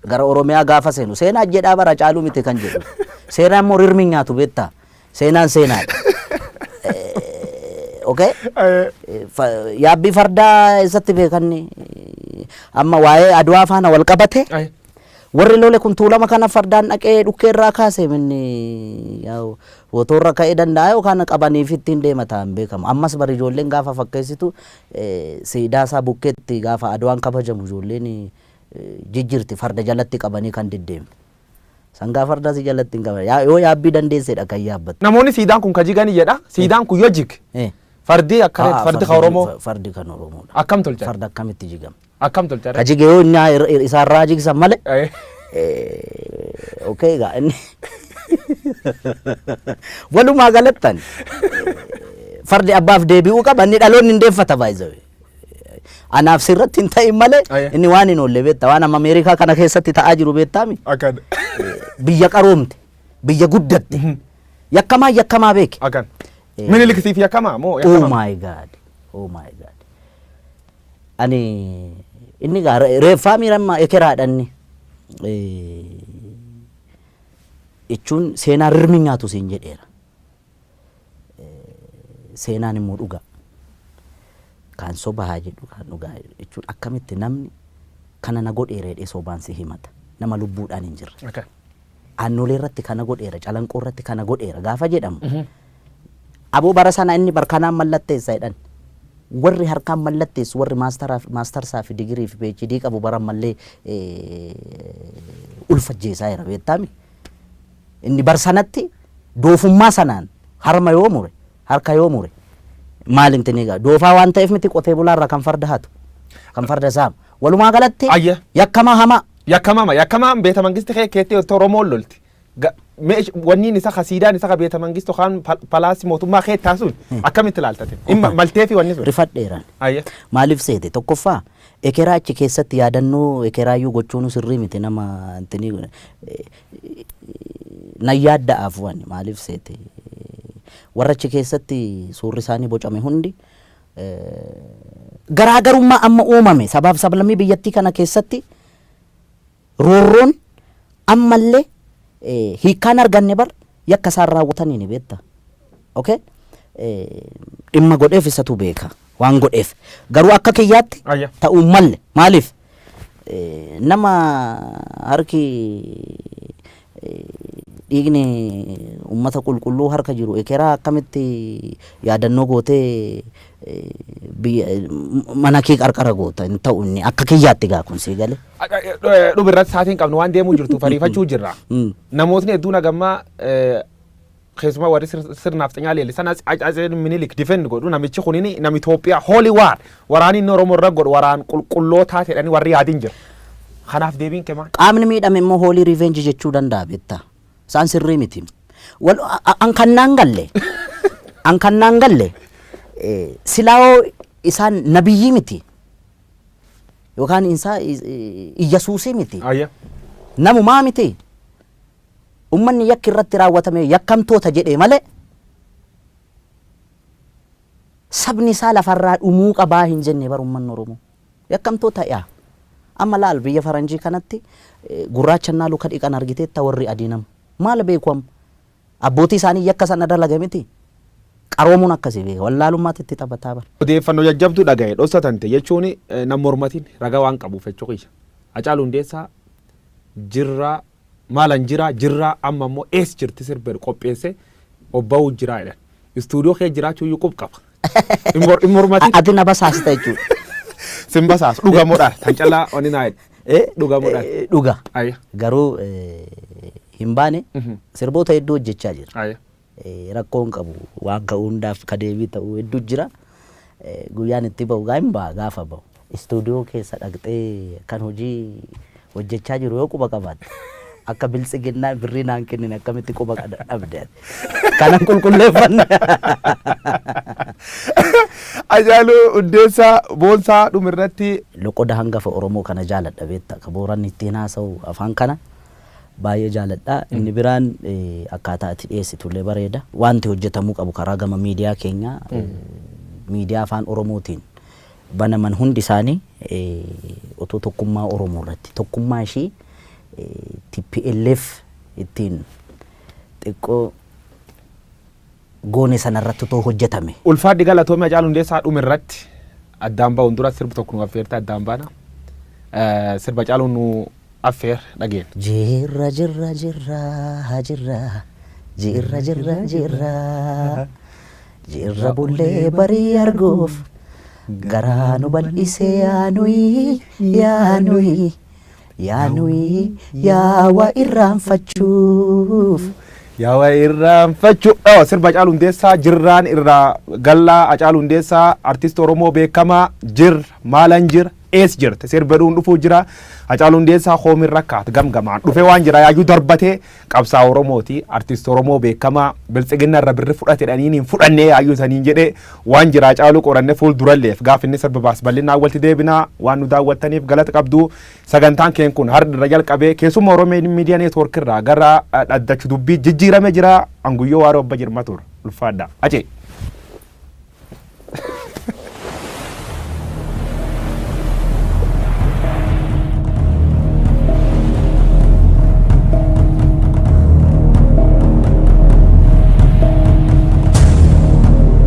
Gara Oromiyaa gaafa seenu seenaa jedhaa bara caaluu miti kan jedhu. Seenaan immoo rirmi nyaatu beektaa. Seenaan seenaadha. Okay? Yaabbii fardaa eessatti beekanni amma waa'ee Adwaa faana wal qabate. Warri lole kun tuulama kana fardaan dhaqee dhukkeerraa kaase minni yaa'u wotoorra ka'ee danda'a yookaan qabaniif ittiin deemataan beekamu. Ammas bari ijoolleen gaafa fakkeessitu siidaa isaa bukkeetti gaafa Adwaan kabajamu ijoolleen jijjirti farda jalatti qabanii kan deddeemu. Sangaa fardaa si jalatti hin qaban yoo yaabbii dandeessedha kan yaabbattu. Namoonni siidaan kun kajiganii jedha. Siidaan kun yoo jig. Fardi akkanatti fardi kan Oromoo. Fardi kan Oromoodha. Akkam tolcha. Farda akkamitti jigama. Akkam tolcha. Kajige yoo inni isaarraa jigsan malee. Okay gaa inni walumaa galattan fardi abbaaf deebi'uu qaba inni dhaloonni hin deeffata baay'ee. Anaaf sirratti hin ta'in malee inni waan hin oolle beektaa waan amma Ameerikaa kana keessatti ta'aa jiru beektaami. Akkan. Biyya qaroomte biyya guddatte yakkamaa beeke. Akkan. Minilik siif yakkamaa moo yakkamaa? Oh my God. Oh my God. Ani inni gaa reeffaa miirammaa ekeraadhanni. Jechuun seenaan rirmi nyaatu siin jedheera. Seenaan immoo dhugaa. Kan sobaa jedhu kan dhugaa jechuun akkamitti namni kana na godheera jedhee sobaan si himata. Nama lubbuudhaan hin jirre. Aannolee irratti kana godheera, calanqoo irratti kana godheera gaafa jedhamu. Aboo bara sana inni barkanaan mallatteessa jedhan. Warri harkaan mallatteessu warri maastarsaa fi digirii fi PhD qabu baran mallee ulfajjeesaa jira beektaami. Inni barsanatti doofummaa sanaan harma yoo mure harka yoo mure maal inti ni gaa doofaa waan ta'eef miti qotee bulaarraa kan farda hatu kan farda saamu walumaa galatti yakkamaa hamaa. Yakkamaa beeta mangisti keetti Oromoon lolti. Wanniin isa kasiidaan isa beeta mangistu kan palaasii mootummaa keettaa sun akkamitti ilaaltate? Maltee fi wanni sun. Rifadheeraan. Maaliif seete tokkoffaa ekeraa achi keessatti yaadannoo ekeraayyuu gochuun sirrii miti nama intini na yaadda'aaf wanni maaliif seete warra achi keessatti suurri isaanii bocame hundi garaagarummaa amma uumame sabaaf sablammii biyyattii kana keessatti roorroon ammallee hiikkaan arganne bar yakka isaan raawwatanii ni beekta. Okay? Dhimma godheef isatu beeka waan godheef garuu akka kiyyaatti ta'uu malle maaliif nama harki dhiigni ummata qulqulluu harka jiru ekeraa akkamitti yaadannoo gootee mana kee qarqara goota hin ta'u inni akka kiyyaatti gaa kun sii gale. Dhubirratti saatiin qabnu waan deemuu jirtu fariifachuu jirra. Namootni hedduun hagammaa keessumaa warri sirnaaf xinyaa leellisan Atseen Minilik difeend godhu namichi kunini nama Itoophiyaa hooli waar waraanni inni Oromoo irra godhu waraan qulqullootaa ta'edhani warri yaadin jira. Kanaaf deebiin kee maal? Qaamni miidhame immoo hoolii riveenji jechuu danda'a beektaa. Isaan sirrii miti. An kannaan galle silaawoo isaan nabiyyii miti yookaan isaa Iyyasuusii miti. Namumaa miti. Ummanni yakki irratti raawwatame yakkamtoota jedhee malee sabni isaa lafarraa dhumuu qabaa hin jenne bar ummanni Oromoo yakkamtoota yaa amma laal biyya faranjii kanatti gurraachannaa luka dhiqan argiteetta warri adiinam maal beekum abbootii isaanii yakka sana dalaga miti qaroomuun akkasii beeka wallaalummaatti itti taphataa bar. Odeeffannoo jajjabduu dhagaye dhoksatante jechuun nama mormatiin ragaa waan qabuuf jechuu qiyya. Hacaaluu Hundeessaa jirraa maalan jirraa amma immoo ees jirti sirbeer qopheesse obba'uu jiraa jedhan. Istuudiyoo kee jiraachuu iyyuu qub qaba. Mormatiin. Ati na basaasta jechuudha. Sin basaas dhugamoodhaan tan callaa onni naa jedhe. Dhugamoodhaan. Dhuga. Garuu hin baane sirboota hedduu hojjechaa jira. Rakkoon qabu waan ka'uu hundaaf ka deebii ta'uu hedduu jira. Guyyaan itti bahu gaa hin ba'a gaafa bahu. istuudiyoo keessa dhaqxee kan hojii hojjechaa jiru yoo quba qabaatte akka biltsiginnaa birrii naan kennine akkamitti quba dhabde kanan qulqulleeffanne. Ajaaluu Hundeessaa Boonsaa dhumirratti Loqoda hangafa Oromoo kana jaaladha beektaa akka booran ittiin haasa'u afaan kana baay'ee jaaladha. Inni biraan akkaataa itti dhiyeessitullee bareeda. Wanti hojjetamuu qabu karaa gama miidiyaa keenya miidiyaa afaan Oromootiin banaman hundi isaanii otoo tokkummaa Oromoo irratti tokkummaa ishii TPLF ittiin xiqqoo goone sanarratti otoo hojjetame. Ulfaadhi galatoomii Hacaaluu Hundeessaa dhumirratti addaan ba'uun dura sirbi tokko nu affeerte addaan baana. Sirba Hacaaluun nu affeer dhageen. Jirra jirra jirra jirra jirra jirra jirra jirra bullee barii arguuf garaa nu bal'isee yaanuyi yaanuyi yaanuyi yaawa irraanfachuuf. Yaawa irraanfachuu sirba Hacaaluu Hundeessaa jirraan irraa gallaa Hacaaluu Hundeessaa artist Oromoo beekamaa jir maalan jir ees jirte sirba dhuun dhufuu jira. Hacaaluu Hundeessaa hoomin rakkaat gamgamaan dhufe waan jira yaayyuu darbatee qabsaa Oromooti artist Oromoo beekamaa biltsiginna irra birri fudhate dhaniin hin fudhannee yaayyuu saniin jedhee waan jira Hacaaluu qoranne fuul duralleef gaaf inni sirba baas bal'inaa walitti deebinaa waan nu daawwattaniif galata qabdu. Sagantaan keen kun har'a jalqabee keessuma Oromoo Miidiyaa Neetwoork irraa gara dhaddacha dubbii jijjiirame jira anguyyoo waaroo obba jirma tur ulfaadha. Ace.